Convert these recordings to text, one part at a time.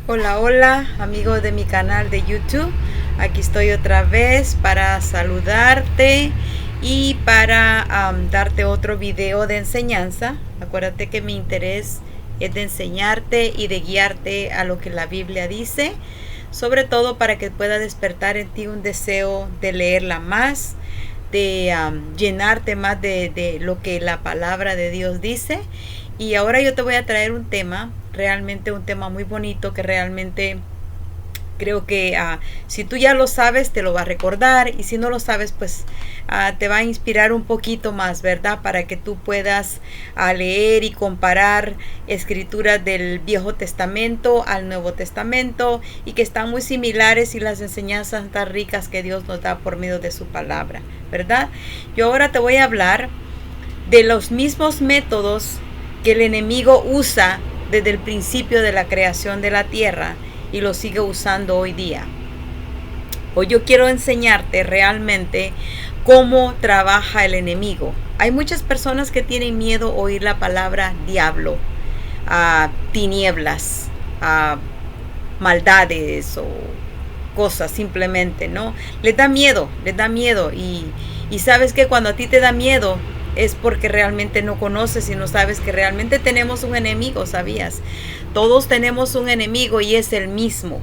Hola, hola, amigos de mi canal de YouTube. Aquí estoy otra vez para saludarte y para darte otro video de enseñanza. Acuérdate que mi interés es de enseñarte y de guiarte a lo que la Biblia dice, sobre todo para que pueda despertar en ti un deseo de leerla más, de llenarte más de lo que la palabra de Dios dice. Y ahora yo te voy a traer un tema, realmente un tema muy bonito, que realmente creo que si tú ya lo sabes te lo va a recordar, y si no lo sabes pues te va a inspirar un poquito más, ¿verdad? Para que tú puedas leer y comparar escrituras del Viejo Testamento al Nuevo Testamento, y que están muy similares, y las enseñanzas tan ricas que Dios nos da por medio de su palabra, ¿verdad? Yo ahora te voy a hablar de los mismos métodos que el enemigo usa desde el principio de la creación de la tierra y lo sigue usando hoy día. Hoy yo quiero enseñarte realmente cómo trabaja el enemigo. Hay muchas personas que tienen miedo a oír la palabra diablo, tinieblas, maldades o cosas simplemente, ¿no? Les da miedo. Y sabes que cuando a ti te da miedo es porque realmente no conoces y no sabes que realmente tenemos un enemigo, ¿sabías? Todos tenemos un enemigo y es el mismo.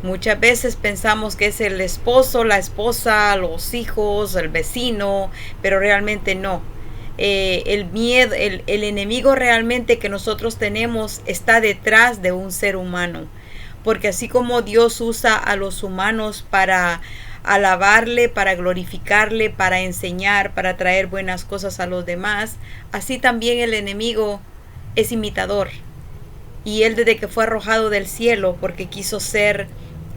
Muchas veces pensamos que es el esposo, la esposa, los hijos, el vecino, pero realmente no. El miedo, el enemigo realmente que nosotros tenemos está detrás de un ser humano. Porque así como Dios usa a los humanos para alabarle, para glorificarle, para enseñar, para traer buenas cosas a los demás, así también el enemigo es imitador. Y él, desde que fue arrojado del cielo porque quiso ser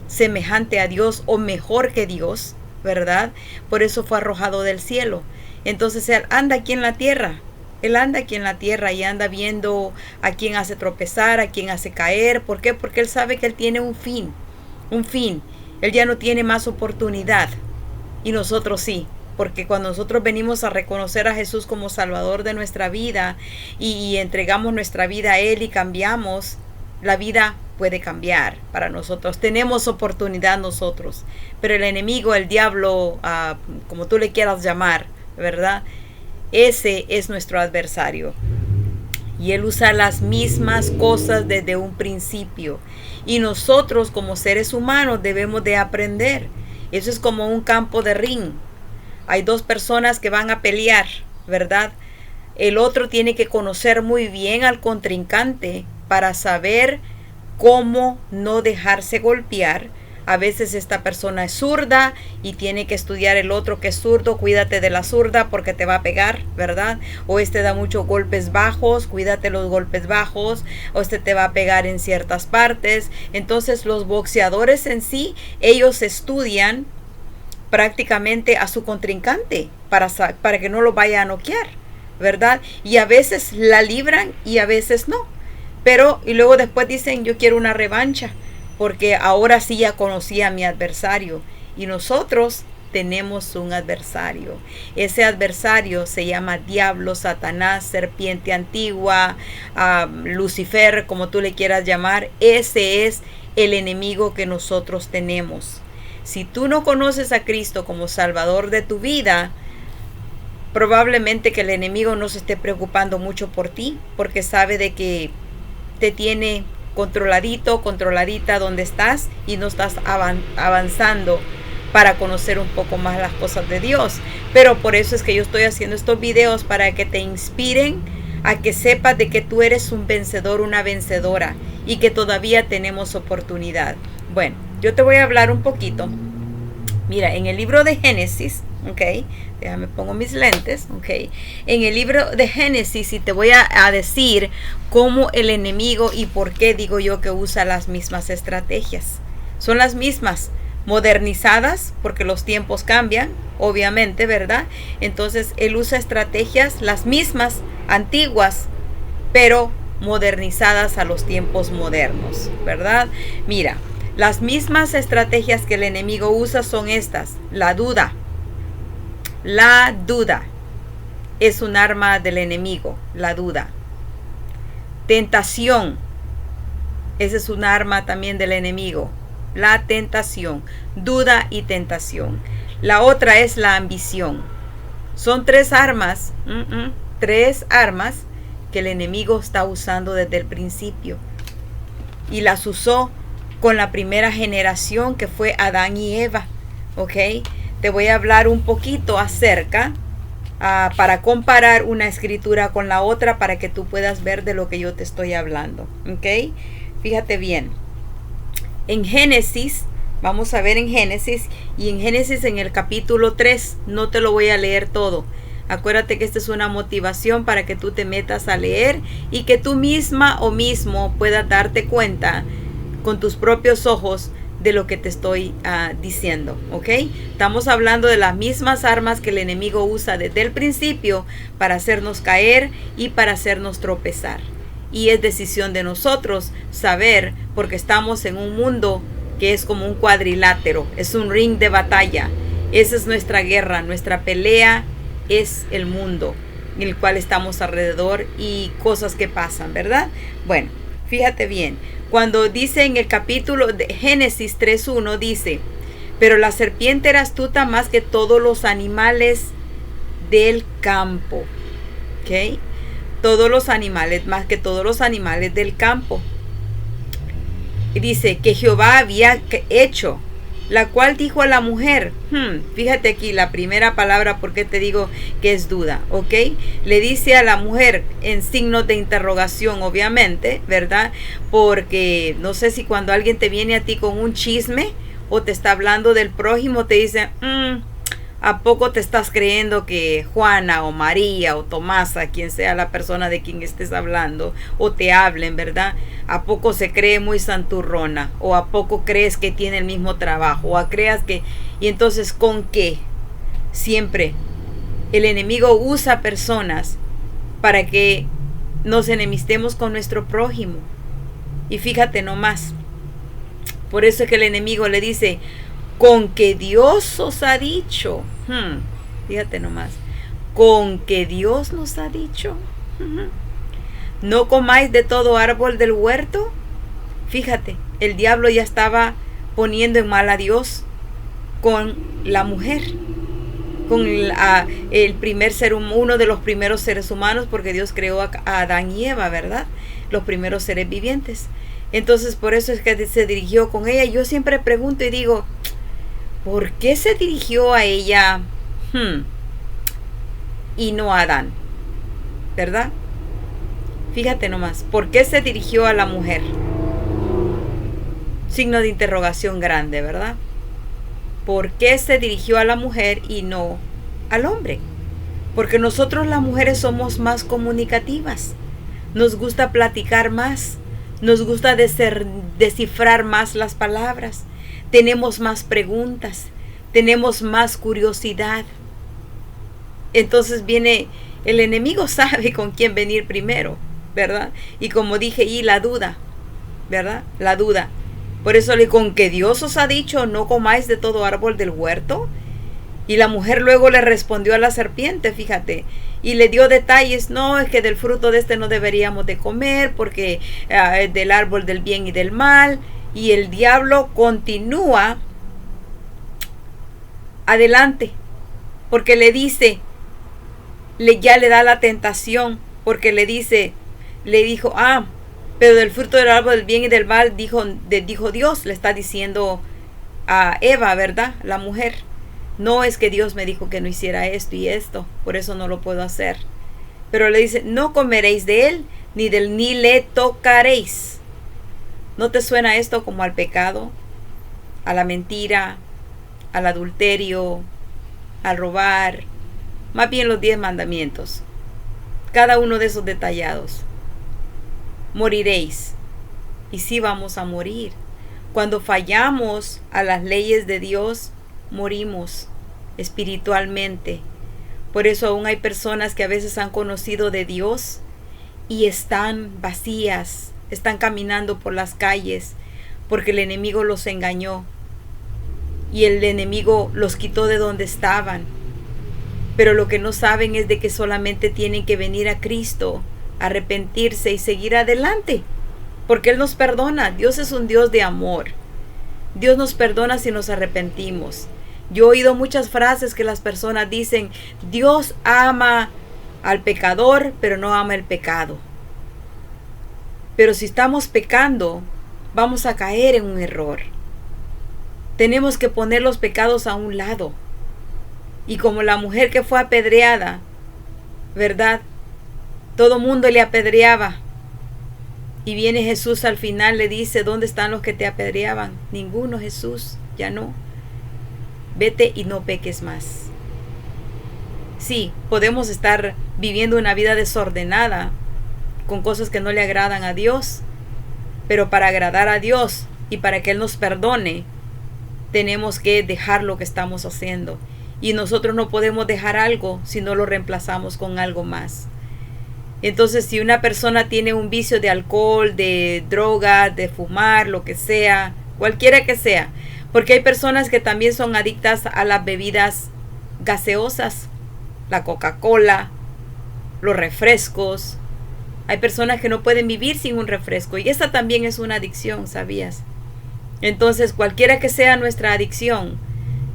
semejante a Dios o mejor que Dios, ¿verdad? Por eso fue arrojado del cielo. Entonces él anda aquí en la tierra. Él anda aquí en la tierra y anda viendo a quién hace tropezar, a quién hace caer. ¿Por qué? Porque él sabe que él tiene un fin. Un fin. Él ya no tiene más oportunidad. Y nosotros sí. Porque cuando nosotros venimos a reconocer a Jesús como Salvador de nuestra vida y entregamos nuestra vida a Él y cambiamos, la vida puede cambiar para nosotros. Tenemos oportunidad nosotros. Pero el enemigo, el diablo, como tú le quieras llamar, ¿verdad? Ese es nuestro adversario. Y él usa las mismas cosas desde un principio. Y nosotros como seres humanos debemos de aprender. Eso es como un campo de ring. Hay dos personas que van a pelear, ¿verdad? El otro tiene que conocer muy bien al contrincante para saber cómo no dejarse golpear. A veces esta persona es zurda y tiene que estudiar el otro que es zurdo. Cuídate de la zurda porque te va a pegar, ¿verdad? O este da muchos golpes bajos, cuídate los golpes bajos. O este te va a pegar en ciertas partes. Entonces los boxeadores en sí, ellos estudian prácticamente a su contrincante para que no lo vaya a noquear, ¿verdad? Y a veces la libran y a veces no. Pero, y luego después dicen, yo quiero una revancha, porque ahora sí ya conocí a mi adversario. Y nosotros tenemos un adversario. Ese adversario se llama diablo, Satanás, serpiente antigua, Lucifer, como tú le quieras llamar. Ese es el enemigo que nosotros tenemos. Si tú no conoces a Cristo como Salvador de tu vida, probablemente que el enemigo no se esté preocupando mucho por ti, porque sabe de que te tiene controladito, controladita donde estás y no estás avanzando para conocer un poco más las cosas de Dios. Pero por eso es que yo estoy haciendo estos videos, para que te inspiren a que sepas de que tú eres un vencedor, una vencedora, y que todavía tenemos oportunidad. Bueno, yo te voy a hablar un poquito. Mira, en el libro de Génesis, ok, déjame pongo mis lentes, ok. En el libro de Génesis, y te voy a decir cómo el enemigo y por qué digo yo que usa las mismas estrategias. Son las mismas, modernizadas, porque los tiempos cambian, obviamente, ¿verdad? Entonces, él usa estrategias, las mismas, antiguas, pero modernizadas a los tiempos modernos, ¿verdad? Mira, las mismas estrategias que el enemigo usa son estas. La duda. La duda es un arma del enemigo, la duda. Tentación. Esa es un arma también del enemigo. La tentación, duda y tentación. La otra es la ambición. Son tres armas que el enemigo está usando desde el principio. Y las usó con la primera generación, que fue Adán y Eva. ¿Ok? Te voy a hablar un poquito acerca, para comparar una escritura con la otra, para que tú puedas ver de lo que yo te estoy hablando. ¿Ok? Fíjate bien. En Génesis, vamos a ver en Génesis, y en Génesis en el capítulo 3, no te lo voy a leer todo. Acuérdate que esta es una motivación para que tú te metas a leer y que tú misma o mismo puedas darte cuenta con tus propios ojos de lo que te estoy diciendo, ¿ok? Estamos hablando de las mismas armas que el enemigo usa desde el principio para hacernos caer y para hacernos tropezar. Y es decisión de nosotros saber, porque estamos en un mundo que es como un cuadrilátero, es un ring de batalla. Esa es nuestra guerra, nuestra pelea es el mundo en el cual estamos alrededor y cosas que pasan, ¿verdad? Bueno, fíjate bien, cuando dice en el capítulo de Génesis 3:1, dice: pero la serpiente era astuta más que todos los animales del campo. ¿Ok? Todos los animales, más que todos los animales del campo. Y dice que Jehová había hecho, la cual dijo a la mujer, fíjate aquí la primera palabra, porque te digo que es duda, ¿ok? Le dice a la mujer en signos de interrogación, obviamente, ¿verdad? Porque no sé si cuando alguien te viene a ti con un chisme o te está hablando del prójimo, te dice, ¿a poco te estás creyendo que Juana o María o Tomasa, quien sea la persona de quien estés hablando, o te hablen, ¿verdad? ¿A poco se cree muy santurrona? ¿O a poco crees que tiene el mismo trabajo? ¿O creas que...? Y entonces, ¿con qué? Siempre el enemigo usa personas para que nos enemistemos con nuestro prójimo. Y fíjate nomás, por eso es que el enemigo le dice, con que Dios os ha dicho. Fíjate nomás. Con que Dios nos ha dicho. No comáis de todo árbol del huerto. Fíjate, el diablo ya estaba poniendo en mal a Dios con la mujer. Con el primer ser, uno de los primeros seres humanos, porque Dios creó a Adán y Eva, ¿verdad? Los primeros seres vivientes. Entonces, por eso es que se dirigió con ella. Yo siempre pregunto y digo, ¿por qué se dirigió a ella y no a Adán? ¿Verdad? Fíjate nomás, ¿por qué se dirigió a la mujer? Signo de interrogación grande, ¿verdad? ¿Por qué se dirigió a la mujer y no al hombre? Porque nosotros las mujeres somos más comunicativas. Nos gusta platicar más. Nos gusta descifrar más las palabras. Tenemos más preguntas, tenemos más curiosidad. Entonces viene, el enemigo sabe con quién venir primero, ¿verdad? Y como dije, y la duda, ¿verdad? La duda. Por eso con que Dios os ha dicho, no comáis de todo árbol del huerto. Y la mujer luego le respondió a la serpiente, fíjate, y le dio detalles. No, es que del fruto de este no deberíamos de comer, porque es del árbol del bien y del mal. Y el diablo continúa adelante, porque le dice, ya le da la tentación, porque le dijo, pero del fruto del árbol del bien y del mal, dijo Dios, le está diciendo a Eva, ¿verdad? La mujer, no es que Dios me dijo que no hiciera esto y esto, por eso no lo puedo hacer. Pero le dice, no comeréis de él, ni le tocaréis. ¿No te suena esto como al pecado, a la mentira, al adulterio, al robar? Más bien los 10 mandamientos. Cada uno de esos detallados. Moriréis. Y sí vamos a morir. Cuando fallamos a las leyes de Dios, morimos espiritualmente. Por eso aún hay personas que a veces han conocido de Dios y están vacías. Están caminando por las calles porque el enemigo los engañó y el enemigo los quitó de donde estaban. Pero lo que no saben es de que solamente tienen que venir a Cristo, arrepentirse y seguir adelante porque Él nos perdona. Dios es un Dios de amor. Dios nos perdona si nos arrepentimos. Yo he oído muchas frases que las personas dicen: Dios ama al pecador, pero no ama el pecado. Pero si estamos pecando, vamos a caer en un error. Tenemos que poner los pecados a un lado. Y como la mujer que fue apedreada, ¿verdad? Todo mundo le apedreaba. Y viene Jesús al final, le dice: ¿dónde están los que te apedreaban? Ninguno, Jesús, ya no. Vete y no peques más. Sí, podemos estar viviendo una vida desordenada, con cosas que no le agradan a Dios, pero para agradar a Dios y para que Él nos perdone, tenemos que dejar lo que estamos haciendo. Y nosotros no podemos dejar algo si no lo reemplazamos con algo más. Entonces, si una persona tiene un vicio de alcohol, de droga, de fumar, lo que sea, cualquiera que sea, porque hay personas que también son adictas a las bebidas gaseosas, la Coca-Cola, los refrescos. Hay personas que no pueden vivir sin un refresco, y esa también es una adicción, ¿sabías? Entonces, cualquiera que sea nuestra adicción,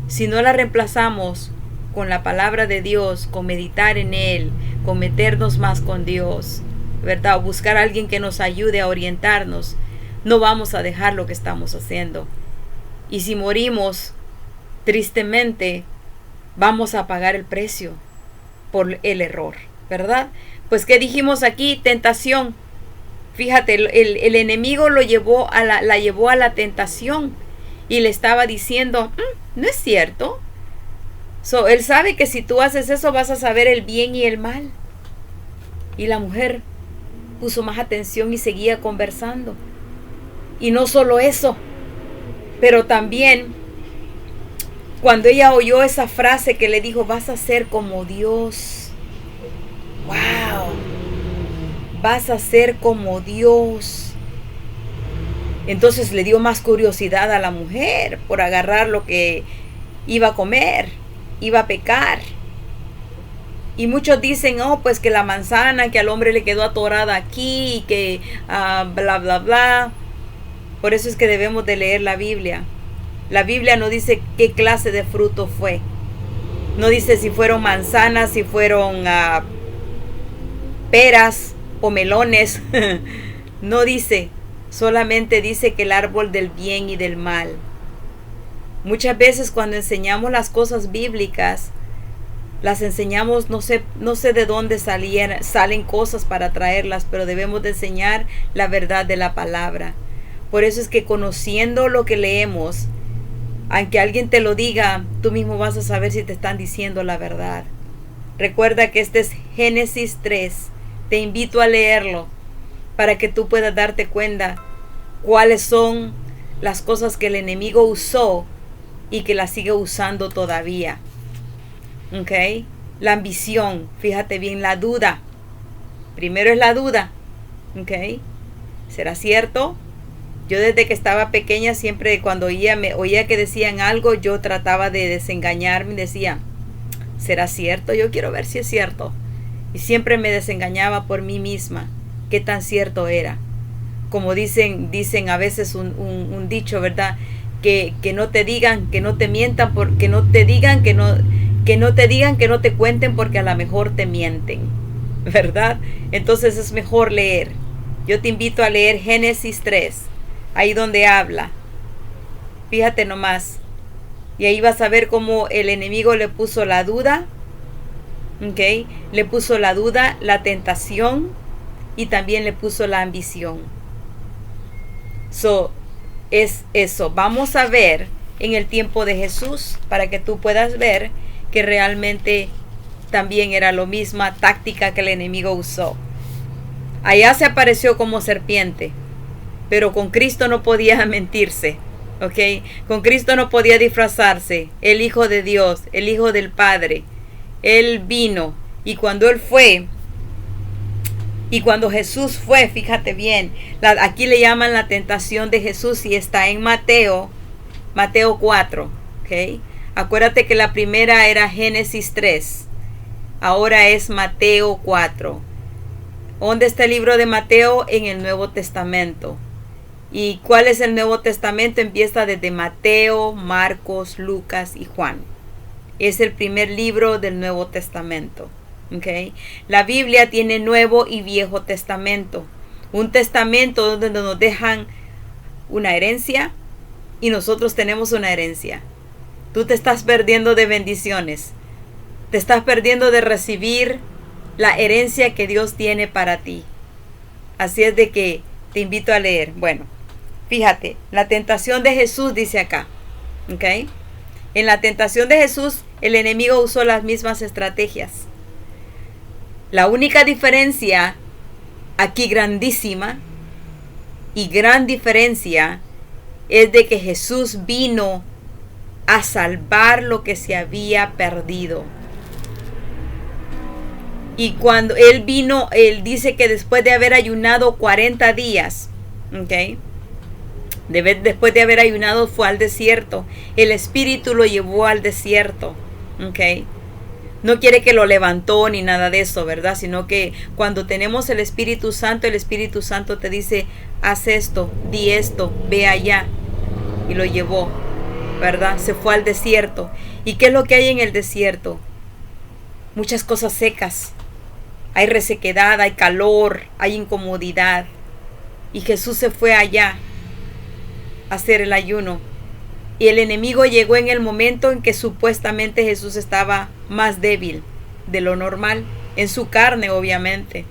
si no la reemplazamos con la palabra de Dios, con meditar en Él, con meternos más con Dios, ¿verdad? O buscar a alguien que nos ayude a orientarnos, no vamos a dejar lo que estamos haciendo. Y si morimos, tristemente, vamos a pagar el precio por el error, ¿verdad? Pues, ¿qué dijimos aquí? Tentación. Fíjate, el enemigo la llevó a la tentación y le estaba diciendo: no es cierto. Él sabe que si tú haces eso vas a saber el bien y el mal. Y la mujer puso más atención y seguía conversando. Y no solo eso, pero también cuando ella oyó esa frase que le dijo: vas a ser como Dios. ¡Wow! Vas a ser como Dios. Entonces le dio más curiosidad a la mujer por agarrar lo que iba a comer, iba a pecar. Y muchos dicen: oh, pues que la manzana que al hombre le quedó atorada aquí, y que bla, bla, bla. Por eso es que debemos de leer la Biblia. La Biblia no dice qué clase de fruto fue. No dice si fueron manzanas, si fueron peras o melones. No dice. Solamente dice que el árbol del bien y del mal. Muchas veces cuando enseñamos las cosas bíblicas, las enseñamos, no sé de dónde salen cosas para traerlas, pero debemos de enseñar la verdad de la palabra. Por eso es que conociendo lo que leemos, aunque alguien te lo diga, tú mismo vas a saber si te están diciendo la verdad. Recuerda que este es Génesis 3. Te invito a leerlo para que tú puedas darte cuenta cuáles son las cosas que el enemigo usó y que las sigue usando todavía. ¿Ok? La ambición, fíjate bien, la duda. Primero es la duda. ¿Ok? ¿Será cierto? Yo desde que estaba pequeña, siempre cuando oía que decían algo, yo trataba de desengañarme y decía: ¿será cierto? Yo quiero ver si es cierto. Y siempre me desengañaba por mí misma. ¿Qué tan cierto era? Como dicen a veces un dicho, ¿verdad? Que no te digan, que no te mientan, porque no te digan, que no te digan, que no te cuenten, porque a lo mejor te mienten, ¿verdad? Entonces es mejor leer. Yo te invito a leer Génesis 3, ahí donde habla. Fíjate nomás. Y ahí vas a ver cómo el enemigo le puso la duda, ¿ok? Le puso la duda, la tentación, y también le puso la ambición. Es eso. Vamos a ver en el tiempo de Jesús para que tú puedas ver que realmente también era la misma táctica que el enemigo usó. Allá se apareció como serpiente, pero con Cristo no podía mentirse, ¿ok? Con Cristo no podía disfrazarse. El Hijo de Dios, el Hijo del Padre, Él vino, y cuando Él fue, y cuando Jesús fue, fíjate bien, aquí le llaman la tentación de Jesús y está en Mateo 4, ¿ok? Acuérdate que la primera era Génesis 3, ahora es Mateo 4. ¿Dónde está el libro de Mateo? En el Nuevo Testamento. ¿Y cuál es el Nuevo Testamento? Empieza desde Mateo, Marcos, Lucas y Juan. Es el primer libro del Nuevo Testamento. ¿Okay? La Biblia tiene Nuevo y Viejo Testamento. Un testamento donde nos dejan una herencia y nosotros tenemos una herencia. Tú te estás perdiendo de bendiciones. Te estás perdiendo de recibir la herencia que Dios tiene para ti. Así es de que te invito a leer. Bueno, fíjate, la tentación de Jesús dice acá. ¿Ok? En la tentación de Jesús, el enemigo usó las mismas estrategias. La única diferencia aquí grandísima y gran diferencia es de que Jesús vino a salvar lo que se había perdido. Y cuando Él vino, Él dice que después de haber ayunado 40 días, ¿ok? Después de haber ayunado fue al desierto. El Espíritu lo llevó al desierto, ¿ok? No quiere que lo levantó ni nada de eso, ¿verdad? Sino que cuando tenemos el Espíritu Santo te dice, haz esto, di esto, ve allá. Y lo llevó, ¿verdad? Se fue al desierto. ¿Y qué es lo que hay en el desierto? Muchas cosas secas. Hay resequedad, hay calor, hay incomodidad. Y Jesús se fue allá a hacer el ayuno. Y el enemigo llegó en el momento en que supuestamente Jesús estaba más débil de lo normal, en su carne obviamente.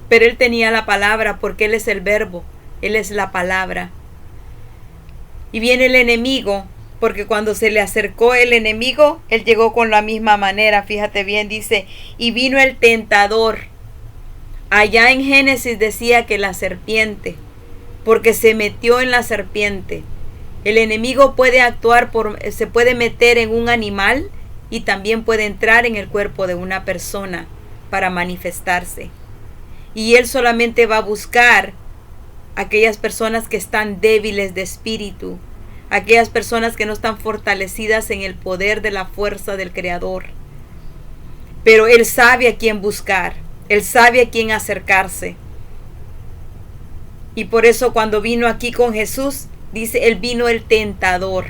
Pero Él tenía la palabra porque Él es el verbo, Él es la palabra. Y viene el enemigo, porque cuando se le acercó el enemigo, Él llegó con la misma manera. Fíjate bien, dice, y vino el tentador. Allá en Génesis decía que la serpiente, porque se metió en la serpiente. El enemigo puede actuar, se puede meter en un animal y también puede entrar en el cuerpo de una persona para manifestarse. Y él solamente va a buscar aquellas personas que están débiles de espíritu, aquellas personas que no están fortalecidas en el poder de la fuerza del Creador. Pero él sabe a quién buscar, él sabe a quién acercarse. Y por eso cuando vino aquí con Jesús, dice, él vino el tentador.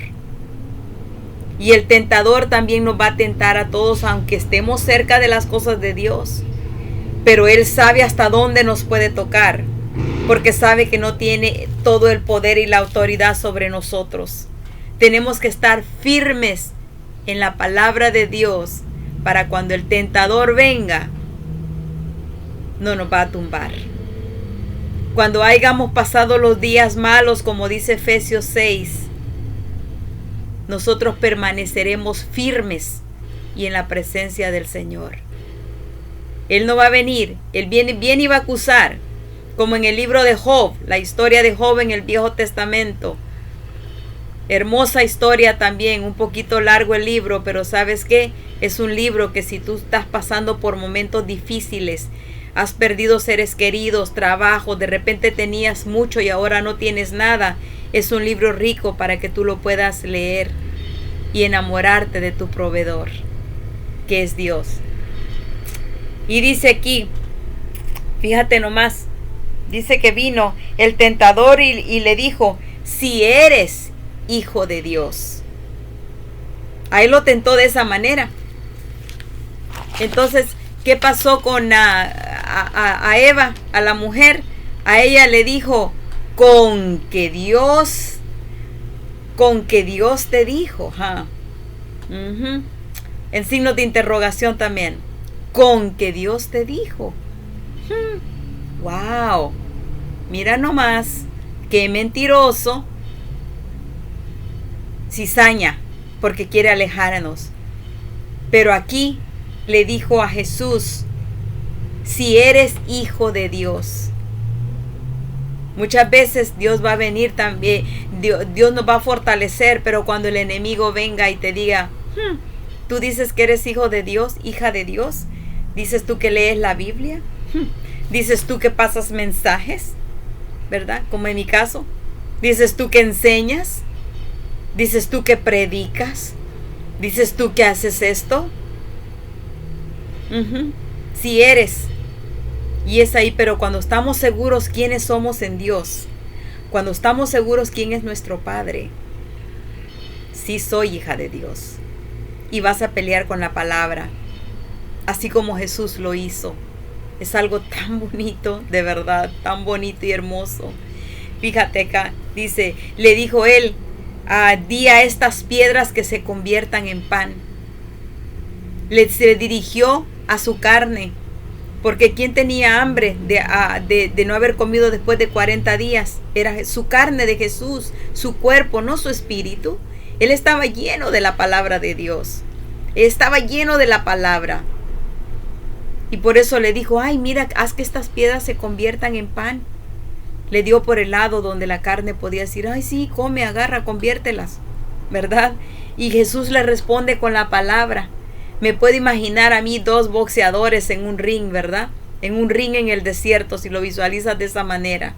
Y el tentador también nos va a tentar a todos, aunque estemos cerca de las cosas de Dios. Pero él sabe hasta dónde nos puede tocar, porque sabe que no tiene todo el poder y la autoridad sobre nosotros. Tenemos que estar firmes en la palabra de Dios para cuando el tentador venga, no nos va a tumbar. Cuando hayamos pasado los días malos, como dice Efesios 6, nosotros permaneceremos firmes y en la presencia del Señor. Él no va a venir, Él viene y va a acusar, como en el libro de Job, la historia de Job en el Viejo Testamento. Hermosa historia también, un poquito largo el libro, pero ¿sabes qué? Es un libro que si tú estás pasando por momentos difíciles, has perdido seres queridos, trabajo, de repente tenías mucho y ahora no tienes nada, es un libro rico para que tú lo puedas leer y enamorarte de tu proveedor, que es Dios. Y dice aquí, fíjate nomás, dice que vino el tentador y le dijo, si eres hijo de Dios. Ahí lo tentó de esa manera. Entonces, ¿qué pasó con a Eva, a la mujer? A ella le dijo, con que Dios te dijo. En signos de interrogación también. Con que Dios te dijo. Wow. Mira nomás, qué mentiroso. Cizaña, porque quiere alejarnos. Pero aquí le dijo a Jesús, si eres hijo de Dios. Muchas veces Dios va a venir también, Dios nos va a fortalecer, pero cuando el enemigo venga y te diga, tú dices que eres hijo de Dios, hija de Dios, dices tú que lees la Biblia, dices tú que pasas mensajes, ¿verdad? Como en mi caso, dices tú que enseñas, dices tú que predicas, dices tú que haces esto. Si eres Y es ahí, pero cuando estamos seguros quiénes somos en Dios, cuando estamos seguros quién es nuestro Padre, sí soy hija de Dios. Y vas a pelear con la palabra, así como Jesús lo hizo. Es algo tan bonito, de verdad, tan bonito y hermoso. Fíjate acá, dice, le dijo él, di a estas piedras que se conviertan en pan. Se dirigió a su carne, porque quien tenía hambre de no haber comido después de 40 días, era su carne de Jesús, su cuerpo, no su espíritu. Él estaba lleno de la palabra de Dios, estaba lleno de la palabra. Y por eso le dijo, ay, mira, haz que estas piedras se conviertan en pan. Le dio por el lado donde la carne podía decir, ay, sí, come, agarra, conviértelas, ¿verdad? Y Jesús le responde con la palabra. Me puedo imaginar a mí 2 boxeadores en un ring, ¿verdad? En un ring en el desierto, si lo visualizas de esa manera.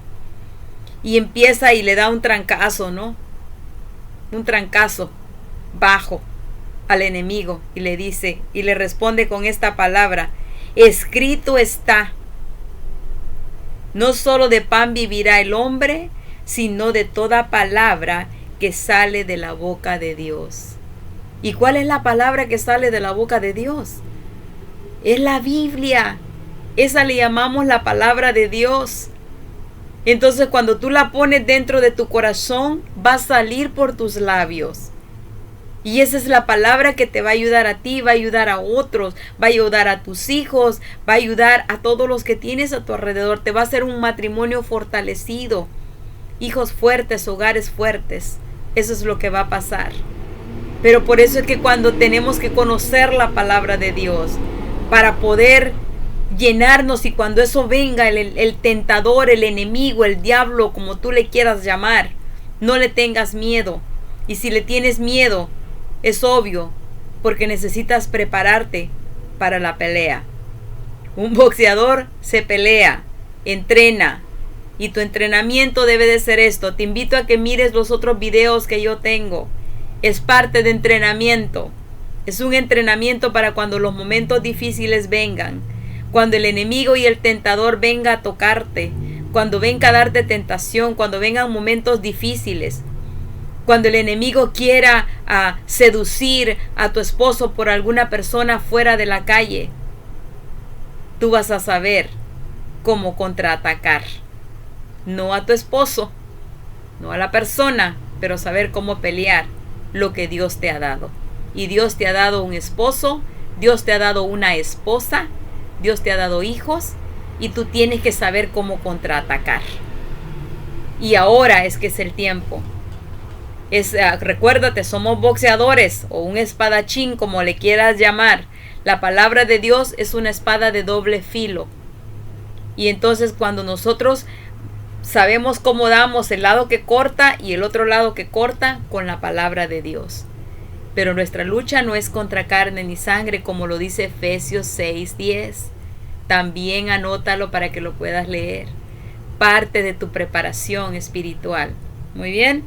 Y empieza y le da un trancazo, ¿no? Un trancazo bajo al enemigo y le dice, y le responde con esta palabra, escrito está, no solo de pan vivirá el hombre, sino de toda palabra que sale de la boca de Dios. ¿Y cuál es la palabra que sale de la boca de Dios? Es la Biblia. Esa le llamamos la palabra de Dios. Entonces cuando tú la pones dentro de tu corazón, va a salir por tus labios. Y esa es la palabra que te va a ayudar a ti, va a ayudar a otros, va a ayudar a tus hijos, va a ayudar a todos los que tienes a tu alrededor. Te va a hacer un matrimonio fortalecido, hijos fuertes, hogares fuertes. Eso es lo que va a pasar. Pero por eso es que cuando tenemos que conocer la palabra de Dios, para poder llenarnos, y cuando eso venga, el tentador, el enemigo, el diablo, como tú le quieras llamar, no le tengas miedo. Y si le tienes miedo, es obvio, porque necesitas prepararte para la pelea. Un boxeador se pelea, entrena, y tu entrenamiento debe de ser esto. Te invito a que mires los otros videos que yo tengo. Es parte de entrenamiento. Es un entrenamiento para cuando los momentos difíciles vengan, cuando el enemigo y el tentador venga a tocarte, cuando venga a darte tentación, cuando vengan momentos difíciles. Cuando el enemigo quiera seducir a tu esposo por alguna persona fuera de la calle, tú vas a saber cómo contraatacar. No a tu esposo, no a la persona, pero saber cómo pelear lo que Dios te ha dado. Y Dios te ha dado un esposo, Dios te ha dado una esposa, Dios te ha dado hijos, y tú tienes que saber cómo contraatacar. Y ahora es que es el tiempo. Recuérdate, somos boxeadores o un espadachín, como le quieras llamar. La palabra de Dios es una espada de doble filo. Y entonces cuando nosotros sabemos cómo damos el lado que corta y el otro lado que corta con la palabra de Dios. Pero nuestra lucha no es contra carne ni sangre, como lo dice Efesios 6:10. También anótalo para que lo puedas leer. Parte de tu preparación espiritual. Muy bien.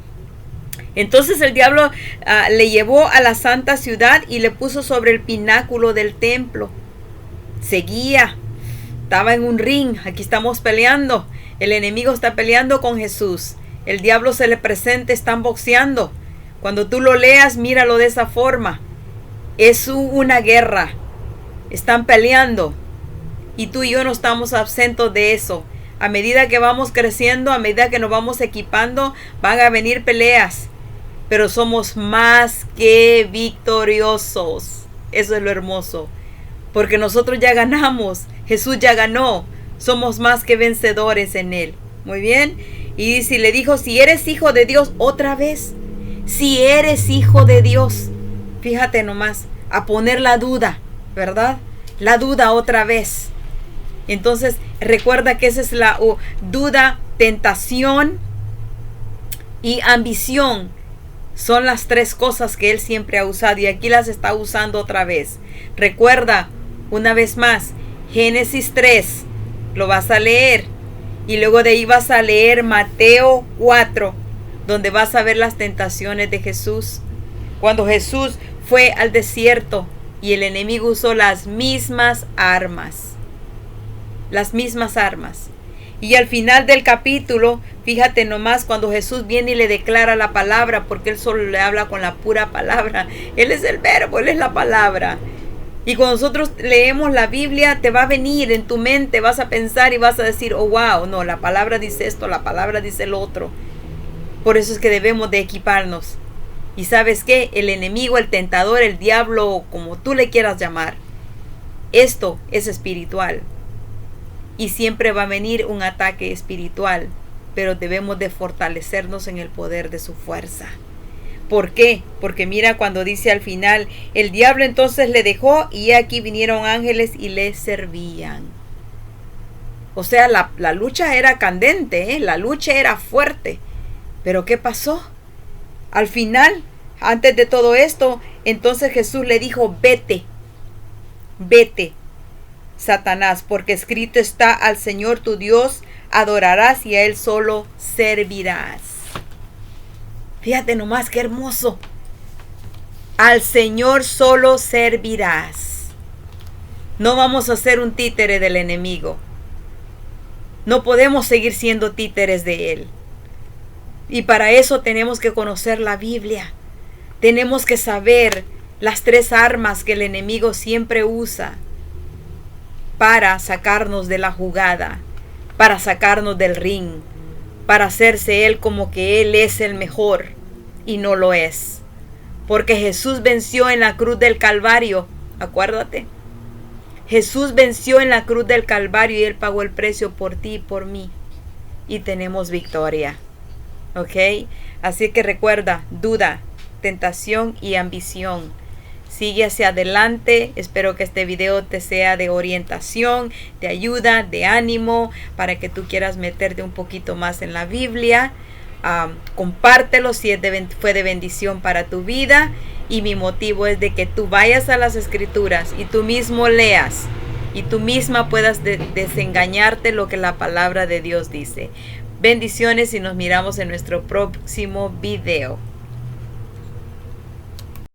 Entonces el diablo le llevó a la santa ciudad y le puso sobre el pináculo del templo. Seguía. Estaba en un ring. Aquí estamos peleando. El enemigo está peleando con Jesús. El diablo se le presenta, están boxeando. Cuando tú lo leas, míralo de esa forma. Es una guerra. Están peleando. Y tú y yo no estamos absentos de eso. A medida que vamos creciendo, a medida que nos vamos equipando, van a venir peleas. Pero somos más que victoriosos. Eso es lo hermoso. Porque nosotros ya ganamos. Jesús ya ganó. Somos más que vencedores en Él. Muy bien. Y si le dijo, si eres hijo de Dios, otra vez. Si eres hijo de Dios. Fíjate nomás. A poner la duda. ¿Verdad? La duda otra vez. Entonces, recuerda que esa es la duda, tentación y ambición. Son las 3 cosas que Él siempre ha usado. Y aquí las está usando otra vez. Recuerda, una vez más, Génesis 3. Lo vas a leer. Y luego de ahí vas a leer Mateo 4. Donde vas a ver las tentaciones de Jesús. Cuando Jesús fue al desierto. Y el enemigo usó las mismas armas. las mismas armas. Y al final del capítulo, fíjate nomás cuando Jesús viene y le declara la palabra, porque Él solo le habla con la pura palabra. Él es el verbo, Él es la palabra. Y cuando nosotros leemos la Biblia, te va a venir en tu mente, vas a pensar y vas a decir, oh wow, no, la palabra dice esto, la palabra dice el otro. Por eso es que debemos de equiparnos. Y ¿sabes qué? El enemigo, el tentador, el diablo, como tú le quieras llamar, esto es espiritual. Y siempre va a venir un ataque espiritual, pero debemos de fortalecernos en el poder de su fuerza. ¿Por qué? Porque mira cuando dice al final, el diablo entonces le dejó y aquí vinieron ángeles y le servían. O sea, la lucha era candente, la lucha era fuerte. Pero ¿qué pasó? Al final, antes de todo esto, entonces Jesús le dijo, vete, Satanás, porque escrito está, al Señor tu Dios adorarás y a Él solo servirás. Fíjate nomás qué hermoso. Al Señor solo servirás. No vamos a ser un títere del enemigo. No podemos seguir siendo títeres de Él. Y para eso tenemos que conocer la Biblia. Tenemos que saber las 3 armas que el enemigo siempre usa para sacarnos de la jugada, para sacarnos del ring, para hacerse Él como que Él es el mejor y no lo es. Porque Jesús venció en la cruz del Calvario, acuérdate. Jesús venció en la cruz del Calvario y Él pagó el precio por ti y por mí. Y tenemos victoria. ¿Ok? Así que recuerda, duda, tentación y ambición. Sigue hacia adelante. Espero que este video te sea de orientación, de ayuda, de ánimo, para que tú quieras meterte un poquito más en la Biblia. Compártelo si fue de bendición para tu vida. Y mi motivo es de que tú vayas a las Escrituras y tú mismo leas y tú misma puedas desengañarte lo que la palabra de Dios dice. Bendiciones y nos miramos en nuestro próximo video.